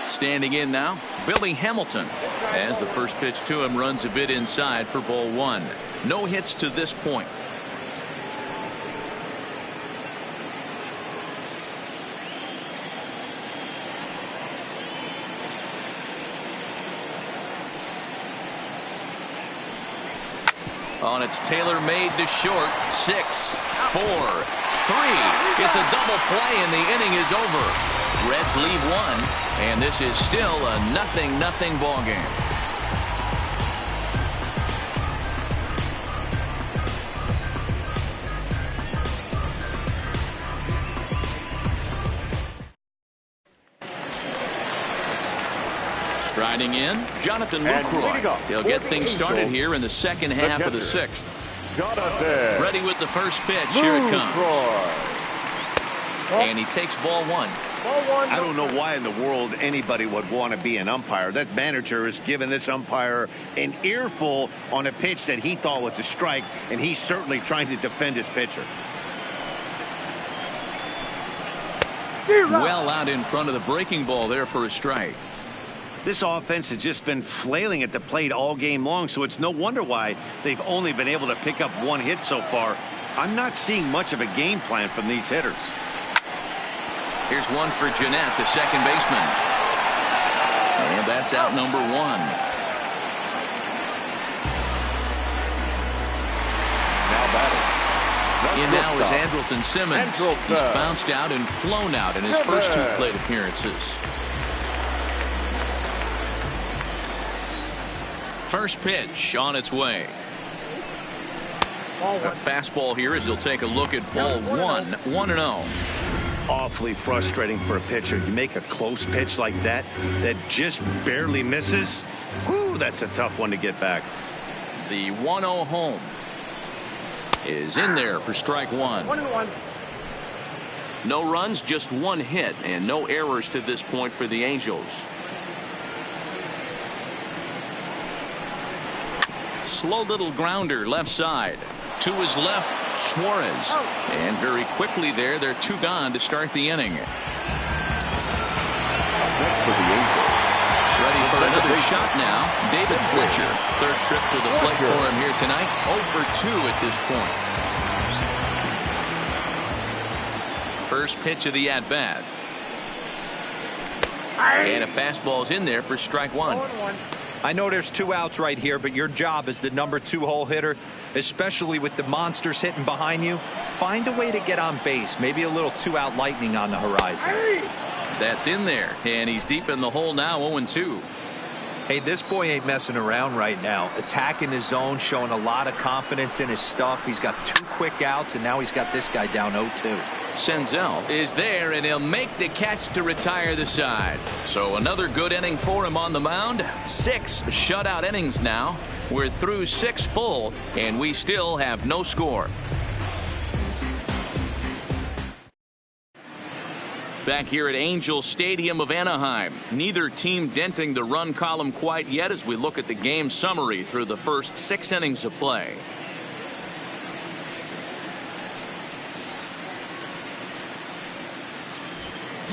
Standing in now, Billy Hamilton, as the first pitch to him runs a bit inside for ball one. No hits to this point. On its tailor-made to short. 6, 4, 3. It's a double play and the inning is over. Reds leave one, and this is still a 0-0 ball game. Striding in, Jonathan Lucroy. He'll get things started here in the second half of the sixth. Ready with the first pitch. Here it comes. And he takes ball one. I don't know why in the world anybody would want to be an umpire. That manager has given this umpire an earful on a pitch that he thought was a strike, and he's certainly trying to defend his pitcher. Well out in front of the breaking ball there for a strike. This offense has just been flailing at the plate all game long, so it's no wonder why they've only been able to pick up one hit so far. I'm not seeing much of a game plan from these hitters. Here's one for Jeanette, the second baseman. And that's out number one. Now batting. In now is Andrelton Simmons. He's bounced out and flown out in his first two plate appearances. First pitch on its way. A fastball here as he'll take a look at ball one. 1-0. Awfully frustrating for a pitcher. You make a close pitch like that just barely misses. Whew, that's a tough one to get back. The 1-0 home is in there for strike one. 1-1. No runs, just one hit, and no errors to this point for the Angels. Slow little grounder left side. To his left, Suarez. And very quickly there, they're two gone to start the inning. Ready for another shot now. David Fletcher. Third trip to the plate for him here tonight. 0 for 2 at this point. First pitch of the at-bat. And a fastball's in there for strike one. I know there's two outs right here, but your job as the number 2 hole hitter, especially with the monsters hitting behind you, find a way to get on base. Maybe a little 2-out lightning on the horizon. That's in there, and he's deep in the hole now. 0-2. Hey, this boy ain't messing around right now. Attacking his zone, showing a lot of confidence in his stuff. He's got 2 quick outs, and now he's got this guy down 0-2. Senzel is there, and he'll make the catch to retire the side. So another good inning for him on the mound. 6 shutout innings now. We're through 6 full, and we still have no score. Back here at Angel Stadium of Anaheim. Neither team denting the run column quite yet as we look at the game summary through the first 6 innings of play.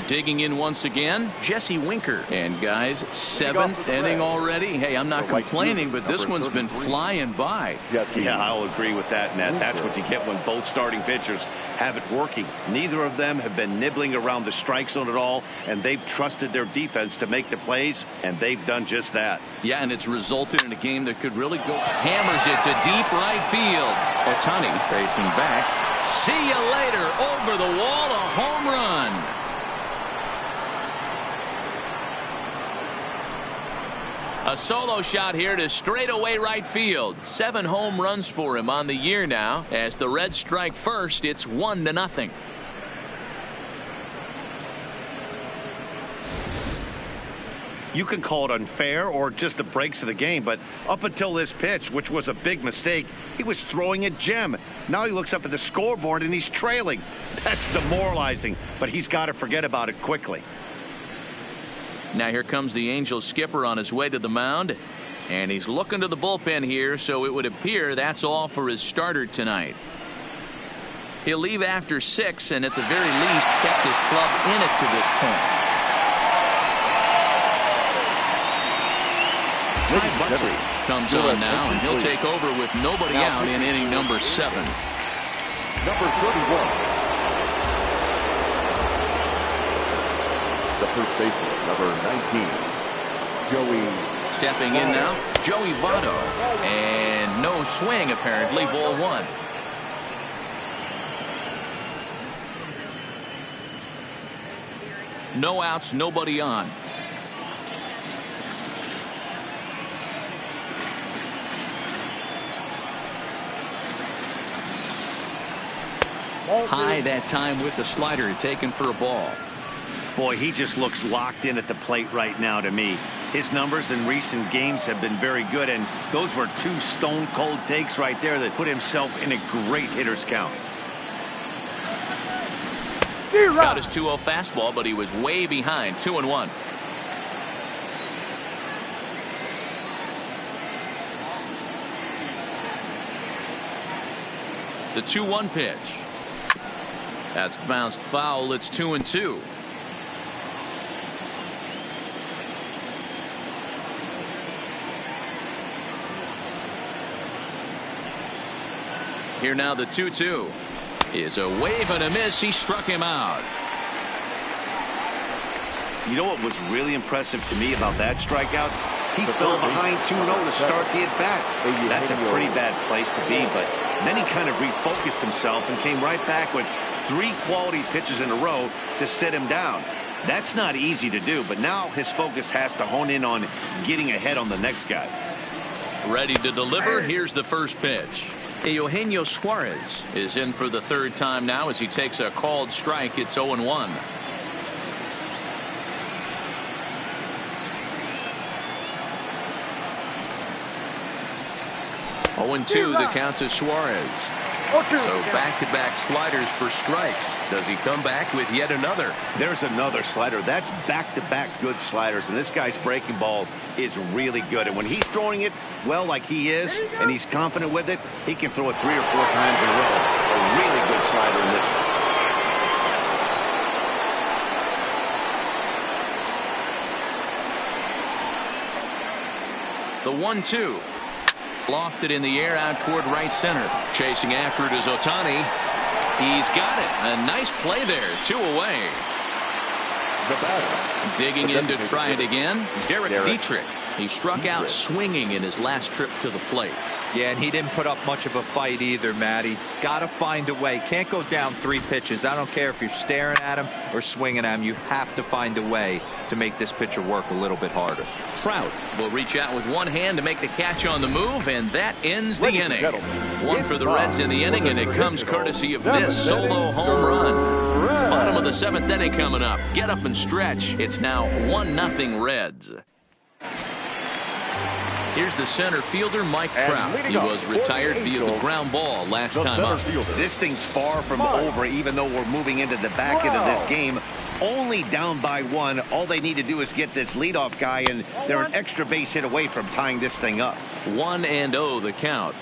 Digging in once again, Jesse Winker. And guys, 7th inning already. Hey, I'm not complaining, but this one's been flying by. Yeah, I'll agree with that, Ned. That's what you get when both starting pitchers have it working. Neither of them have been nibbling around the strike zone at all, and they've trusted their defense to make the plays, and they've done just that. Yeah, and it's resulted in a game that could really go. Hammers it to deep right field. Ohtani facing back. See you later. Over the wall, a home run. A solo shot here to straightaway right field. 7 home runs for him on the year now. As the Reds strike first, it's 1-0. You can call it unfair or just the breaks of the game, but up until this pitch, which was a big mistake, he was throwing a gem. Now he looks up at the scoreboard and he's trailing. That's demoralizing, but he's got to forget about it quickly. Now here comes the Angels skipper on his way to the mound, and he's looking to the bullpen here, so it would appear that's all for his starter tonight. He'll leave after 6 and at the very least kept his club in it to this point. Ty Buxley comes on now, and he'll take over with nobody out in inning number 7. Number 31. The first baseman, number 19, Joey. Stepping in now, Joey Votto. And no swing, apparently, ball 1. No outs, nobody on. High that time with the slider, taken for a ball. Boy, he just looks locked in at the plate right now to me. His numbers in recent games have been very good, and those were 2 stone-cold takes right there that put himself in a great hitter's count. Got his 2-0 fastball, but he was way behind. 2-1. The 2-1 pitch. That's bounced foul. It's 2-2. Here now the 2-2 is a wave and a miss. He struck him out. You know what was really impressive to me about that strikeout? He fell behind 2-0 to start the at-bat. That's a pretty bad place to be, but then he kind of refocused himself and came right back with 3 quality pitches in a row to sit him down. That's not easy to do, but now his focus has to hone in on getting ahead on the next guy. Ready to deliver. Here's the first pitch. Eugenio Suarez is in for the 3rd time now as he takes a called strike. It's 0-1. 0-2 the count to Suarez. So back-to-back sliders for strikes. Does he come back with yet another? There's another slider. That's back-to-back good sliders, and this guy's breaking ball is really good. And when he's throwing it well like he is, and he's confident with it, he can throw it 3 or 4 times in a row. A really good slider in this one. The 1-2. Lofted in the air out toward right center. Chasing after it is Ohtani. He's got it. A nice play there. 2 away. The batter. Digging in to try it again. Derek Dietrich. He struck out swinging in his last trip to the plate. Yeah, and he didn't put up much of a fight either, Matty. Got to find a way. Can't go down 3 pitches. I don't care if you're staring at him or swinging at him. You have to find a way to make this pitcher work a little bit harder. Trout will reach out with one hand to make the catch on the move, and that ends the inning. 1 for the Reds in the inning, and it comes courtesy of this solo home run. Bottom of the 7th inning coming up. Get up and stretch. It's now 1-0 Reds. Here's the center fielder, Mike Trout. He was retired via the ground ball last time up. This thing's far from over, even though we're moving into the back end of this game. Only down by 1. All they need to do is get this leadoff guy, and they're an extra base hit away from tying this thing up. 1-0 the count.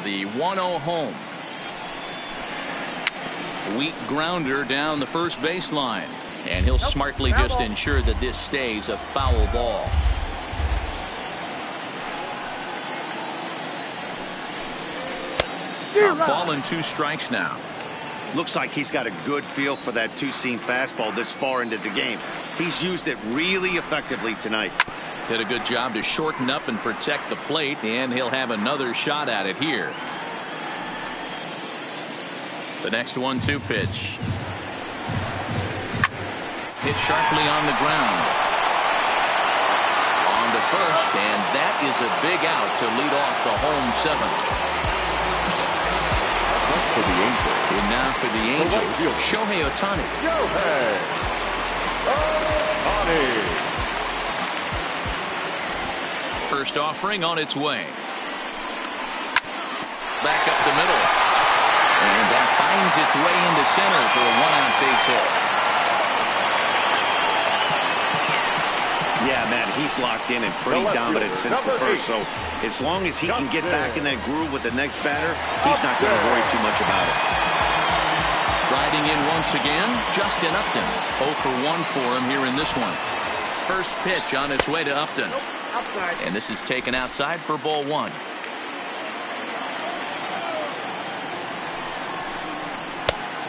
The 1-0 home. Weak grounder down the first baseline. And he'll smartly just ensure that this stays a foul ball. A ball and 2 strikes now. Looks like he's got a good feel for that two-seam fastball this far into the game. He's used it really effectively tonight. Did a good job to shorten up and protect the plate, and he'll have another shot at it here. The next 1-2 pitch. Hit sharply on the ground. On to first, and that is a big out to lead off the home 7th. For the Angels. And now for the Angels, Shohei Ohtani. Shohei Ohtani. First offering on its way. Back up the middle. And that finds its way into center for a 1-out base hit. Yeah, man, he's locked in and pretty dominant since the first. So as long as he can get back in that groove with the next batter, he's not going to worry too much about it. Riding in once again, Justin Upton. 0 for 1 for him here in this one. First pitch on its way to Upton. And this is taken outside for ball 1.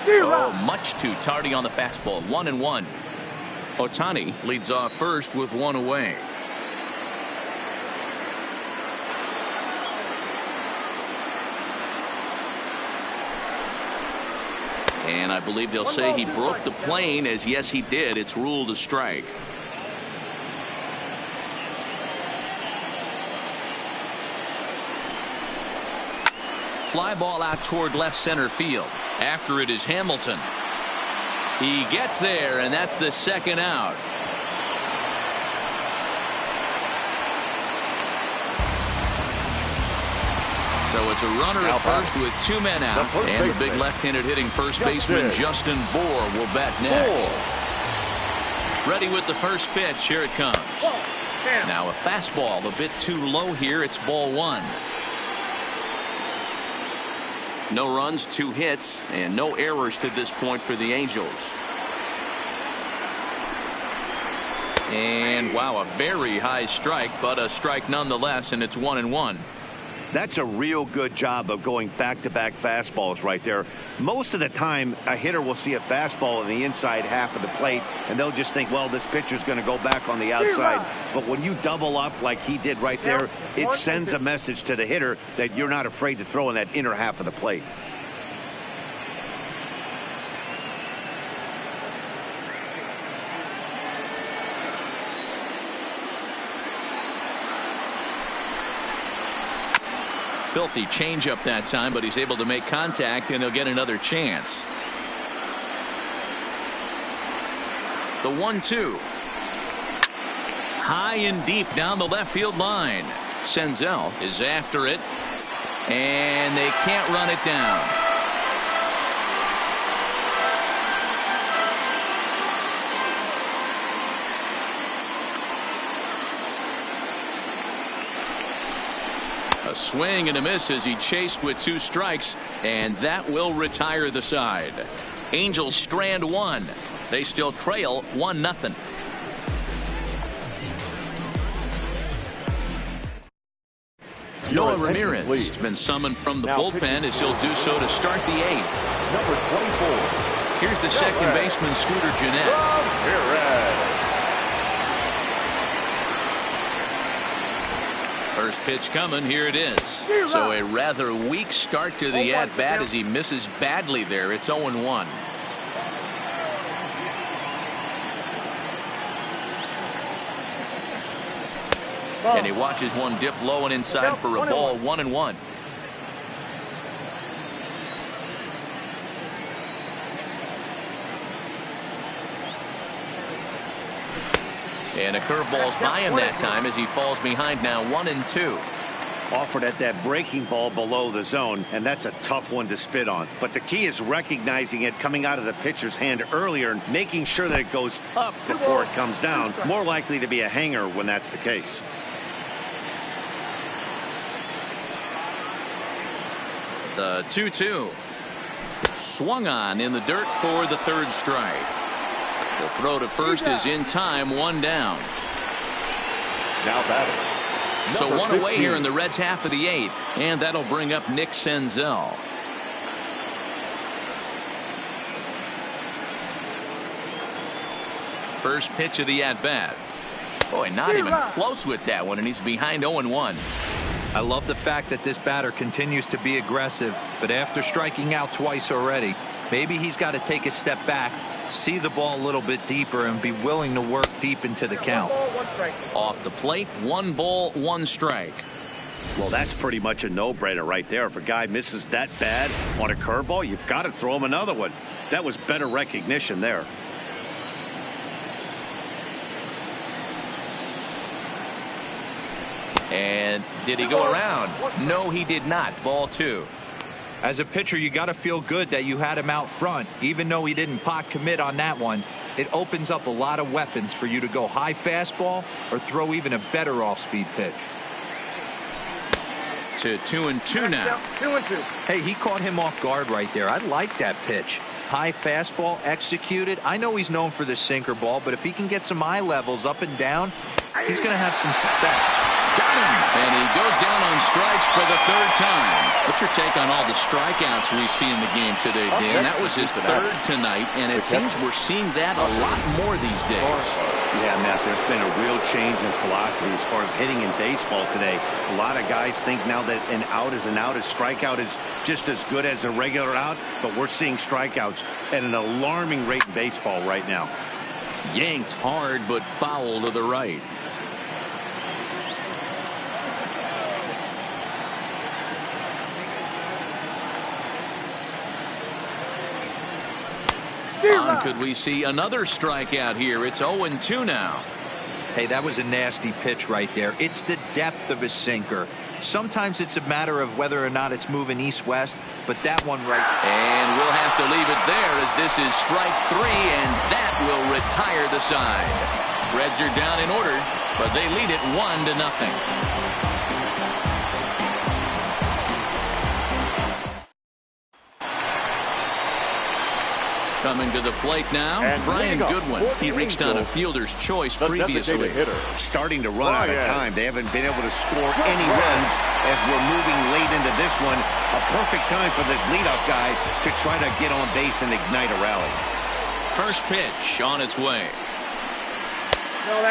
Oh, much too tardy on the fastball. 1-1. Ohtani leads off first with 1 away. And I believe they'll say he broke the plane, as yes he did. It's ruled a strike. Fly ball out toward left center field. After it is Hamilton. He gets there, and that's the 2nd out. So it's a runner at first with 2 men out, and the big left-handed hitting first baseman Justin Bour will bat next. Ready with the first pitch. Here it comes. Now a fastball a bit too low here. It's ball 1. No runs, 2 hits, and no errors to this point for the Angels. And wow, a very high strike, but a strike nonetheless, and it's 1-1. That's a real good job of going back-to-back fastballs right there. Most of the time, a hitter will see a fastball in the inside half of the plate, and they'll just think, well, this pitcher's going to go back on the outside. But when you double up like he did right there, it sends a message to the hitter that you're not afraid to throw in that inner half of the plate. Filthy changeup that time, but he's able to make contact, and he'll get another chance. The 1-2. High and deep down the left field line. Senzel is after it, and they can't run it down. A swing and a miss as he chased with 2 strikes, and that will retire the side. Angels strand 1. They still trail 1-0. Noah Ramirez has been summoned from the bullpen as he'll do so to start the 8th. Number 24. Here's the second baseman, Scooter Gennett. First pitch coming. Here it is. So a rather weak start to the at-bat as he misses badly there. It's 0-1. And he watches one dip low and inside for a ball. 1-1. And a curveball's by him that time as he falls behind now 1-2. Offered at that breaking ball below the zone, and that's a tough one to spit on. But the key is recognizing it coming out of the pitcher's hand earlier and making sure that it goes up before it comes down. More likely to be a hanger when that's the case. The 2-2. Swung on in the dirt for the third strike. The throw to first is in time, one down. Now batting. So Number one 15. away here in the Reds' half of the eighth, and that'll bring up Nick Senzel. First pitch of the at-bat. Boy, not even close with that one, and he's behind 0-1. I love the fact that this batter continues to be aggressive, but after striking out twice already, maybe he's got to take a step back, see the ball a little bit deeper, and be willing to work deep into the count. Off the plate, 1 ball, 1 strike. Well, that's pretty much a no-brainer right there. If a guy misses that bad on a curveball, you've got to throw him another one. That was better recognition there. And did he go around? No, he did not. Ball 2. As a pitcher, you got to feel good that you had him out front. Even though he didn't pot commit on that one, it opens up a lot of weapons for you to go high fastball or throw even a better off-speed pitch. To 2-2 now. 2-2. Hey, he caught him off guard right there. I like that pitch. High fastball executed. I know he's known for the sinker ball, but if he can get some eye levels up and down, he's going to have some success. Got him. And he goes down on strikes for the third time. What's your take on all the strikeouts we see in the game today, Dan? That was his third tonight, and it seems we're seeing that a lot more these days. Yeah, Matt, there's been a real change in philosophy as far as hitting in baseball today. A lot of guys think now that an out is an out. A strikeout is just as good as a regular out, but we're seeing strikeouts at an alarming rate in baseball right now. Yanked hard, but foul to the right. Could we see another strikeout here? It's 0-2 now. Hey, that was a nasty pitch right there. It's the depth of a sinker. Sometimes it's a matter of whether or not it's moving east-west, but that one right. And we'll have to leave it there as this is strike 3, and that will retire the side. Reds are down in order, but they lead it 1-0. Coming to the plate now, and Brian Goodwin. He reached on a fielder's choice previously. Starting to run out of time. They haven't been able to score any runs as we're moving late into this one. A perfect time for this leadoff guy to try to get on base and ignite a rally. First pitch on its way.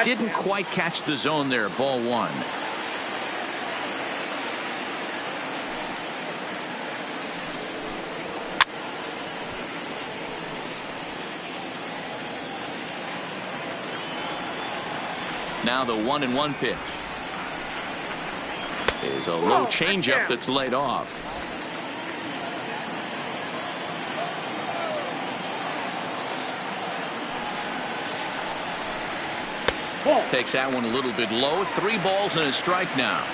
Didn't quite catch the zone there. Ball 1. Now the 1-1 pitch is a low changeup that's laid off. Takes that one a little bit low. 3 balls and a strike now.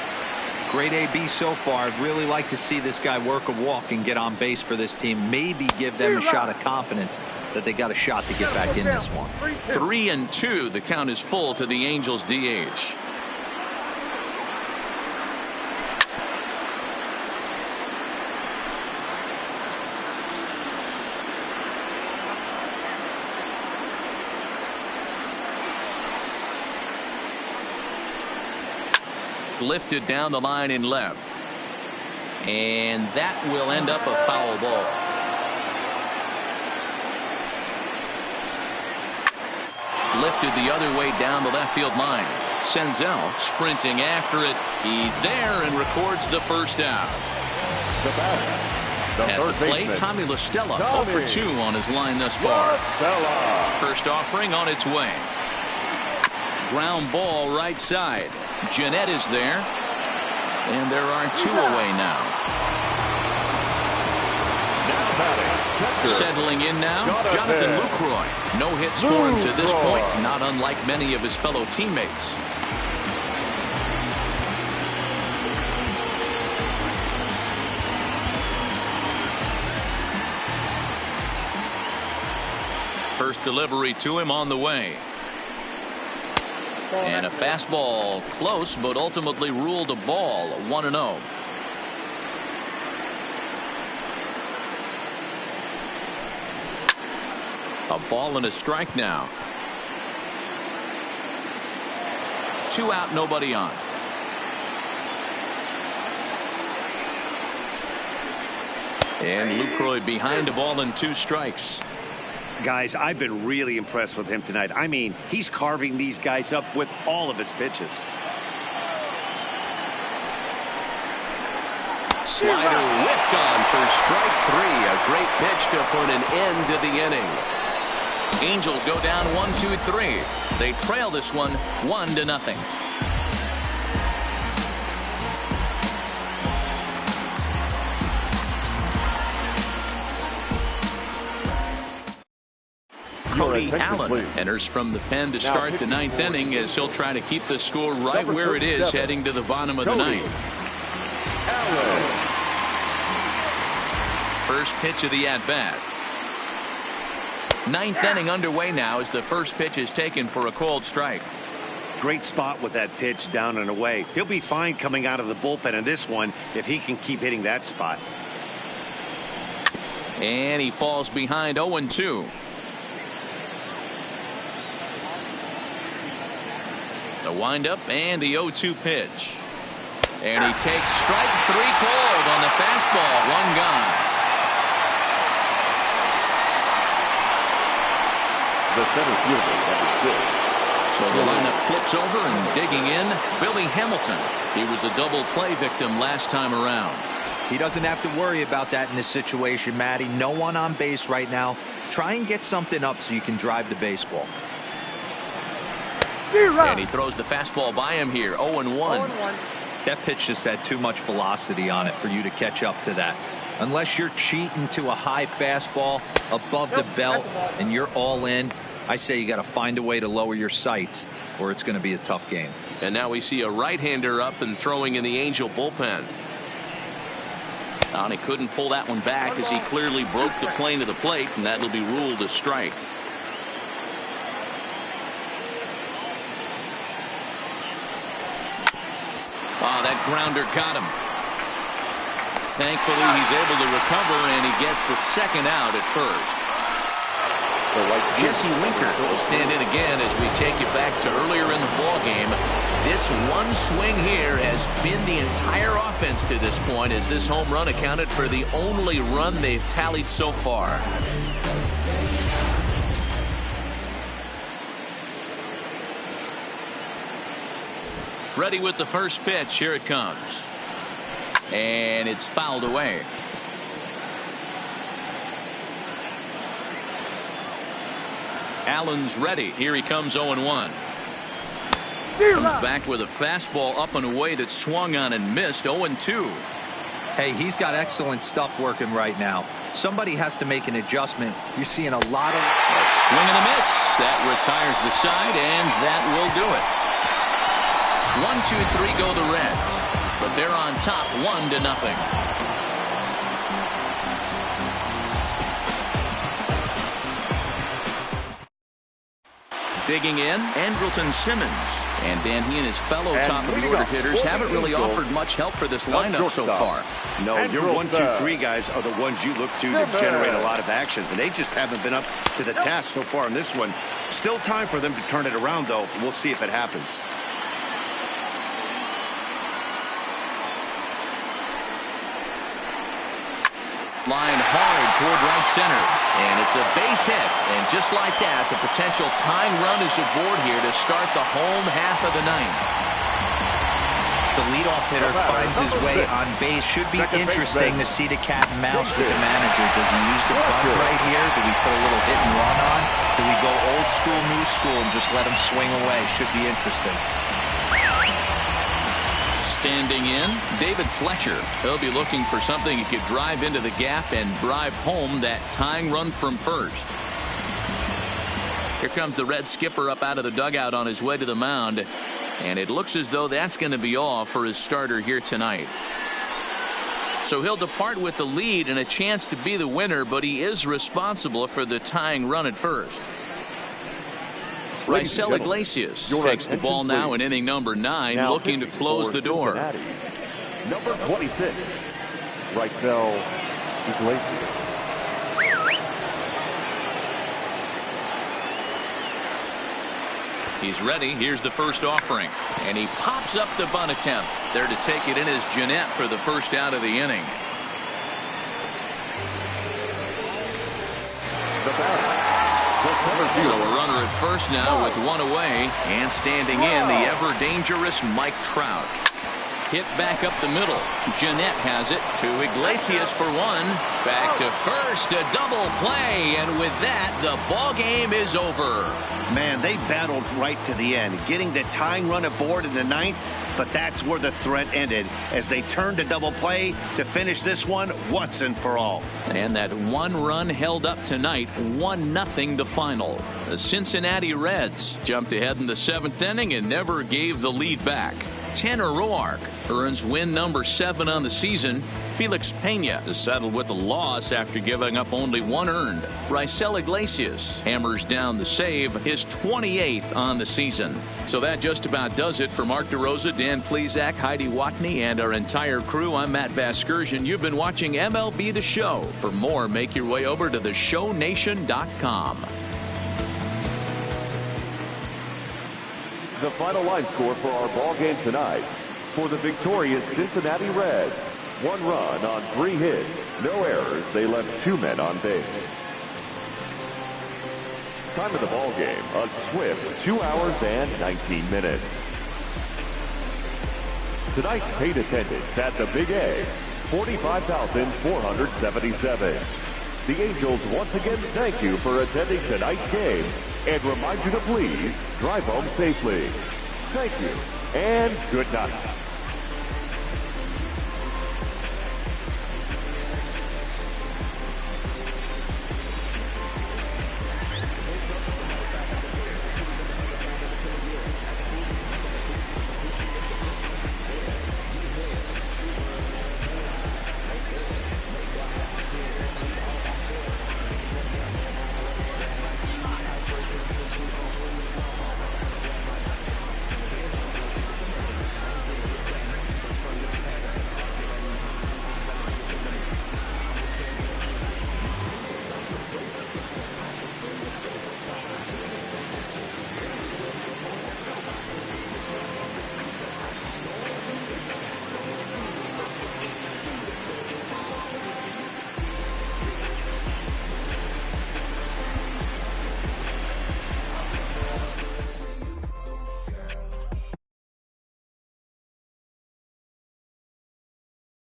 Great AB so far. I'd really like to see this guy work a walk and get on base for this team. Maybe give them a shot of confidence that they got a shot to get back in this one. 3-2. The count is full to the Angels DH. Lifted down the line in left. And that will end up a foul ball. Lifted the other way down the left field line. Senzel sprinting after it. He's there and records the first out. At the plate, Tommy La Stella 0 for 2 on his line thus far. First offering on its way. Ground ball right side. Jeanette is there. And there are 2 away now. Now batting, Settling in now, Jonathan Lucroy. No hits for him to this point, not unlike many of his fellow teammates. First delivery to him on the way. And a fastball close, but ultimately ruled a ball. 1-0. A ball and a strike now. 2 out, nobody on. And Lucroy behind a ball and 2 strikes. Guys, I've been really impressed with him tonight. I mean, he's carving these guys up with all of his pitches. Slider whiffed on for strike 3. A great pitch to put an end to the inning. Angels go down 1-2-3. They trail this one 1-0. Cody Allen enters from the pen to start the 9th inning as he'll try to keep the score right where it is heading to the bottom of the 9th. First pitch of the at-bat. 9th inning underway now as the first pitch is taken for a called strike. Great spot with that pitch down and away. He'll be fine coming out of the bullpen in this one if he can keep hitting that spot. And he falls behind 0-2. The windup and the 0-2 pitch. And he takes strike 3 called on the fastball. 1 gone. The center fielder, so the lineup flips over and digging in, Billy Hamilton. He was a double play victim last time around. He doesn't have to worry about that in this situation, Matty. No one on base right now. Try and get something up so you can drive the baseball. And he throws the fastball by him here. 0-1. That pitch just had too much velocity on it for you to catch up to that. Unless you're cheating to a high fastball above the belt and you're all in, I say you got to find a way to lower your sights or it's going to be a tough game. And now we see a right-hander up and throwing in the Angel bullpen. And he couldn't pull that one back as he clearly broke the plane of the plate, and that will be ruled a strike. Oh, that grounder got him. Thankfully, he's able to recover, and he gets the second out at first. Jesse Winker will stand in again as we take you back to earlier in the ball game. This one swing here has been the entire offense to this point, as this home run accounted for the only run they've tallied so far. Ready with the first pitch. Here it comes. And it's fouled away. Allen's ready. Here he comes. 0-1. Comes back with a fastball up and away that swung on and missed. 0-2. Hey, he's got excellent stuff working right now. Somebody has to make an adjustment. You're seeing a lot of swing and a miss. That retires the side, and that will do it. 1-2-3 go the Reds. But they're on top 1-0. Digging in, Andrelton Simmons. And Dan, he and his fellow top-of-the-order hitters haven't really offered much help for this lineup so far. No, your 1-2-3 guys are the ones you look to generate a lot of action, and they just haven't been up to the task so far in this one. Still time for them to turn it around, though. We'll see if it happens. Line hard toward right center, and it's a base hit, and just like that, the potential tying run is aboard here to start the home half of the 9th. The leadoff hitter finds his way on base. Should be interesting to see the cat and mouse with the manager. Does he use the bunt right here? Do we put a little hit and run on? Do we go old school, new school, and just let him swing away? Should be interesting. Standing in, David Fletcher. He'll be looking for something he could drive into the gap and drive home that tying run from first. Here comes the Red skipper up out of the dugout on his way to the mound. And it looks as though that's going to be all for his starter here tonight. So he'll depart with the lead and a chance to be the winner, but he is responsible for the tying run at first. Raisel Iglesias takes the ball now in inning number 9, looking to close the door. Number 26, Raisel Iglesias. He's ready. Here's the first offering. And he pops up the bunt attempt. There to take it in is Jeanette for the first out of the inning. So a runner at first now with one away. And standing in, the ever-dangerous Mike Trout. Hit back up the middle. Jeanette has it to Iglesias for one. Back to first, a double play, and with that, the ball game is over. Man, they battled right to the end, getting the tying run aboard in the 9th, but that's where the threat ended as they turned to double play to finish this one once and for all. And that one run held up tonight, 1-0 the final. The Cincinnati Reds jumped ahead in the 7th inning and never gave the lead back. Tanner Roark earns win number 7 on the season. Felix Pena is settled with a loss after giving up only 1 earned. Raisel Iglesias hammers down the save, his 28th on the season. So that just about does it for Mark DeRosa, Dan Plesac, Heidi Watney, and our entire crew. I'm Matt Vasgersian. You've been watching MLB The Show. For more, make your way over to theshownation.com. The final line score for our ball game tonight. For the victorious Cincinnati Reds, 1 run on 3 hits, no errors. They left 2 men on base. Time of the ball game, a swift 2 hours and 19 minutes. Tonight's paid attendance at the Big A, 45,477. The Angels once again thank you for attending tonight's game and remind you to please drive home safely. Thank you and good night.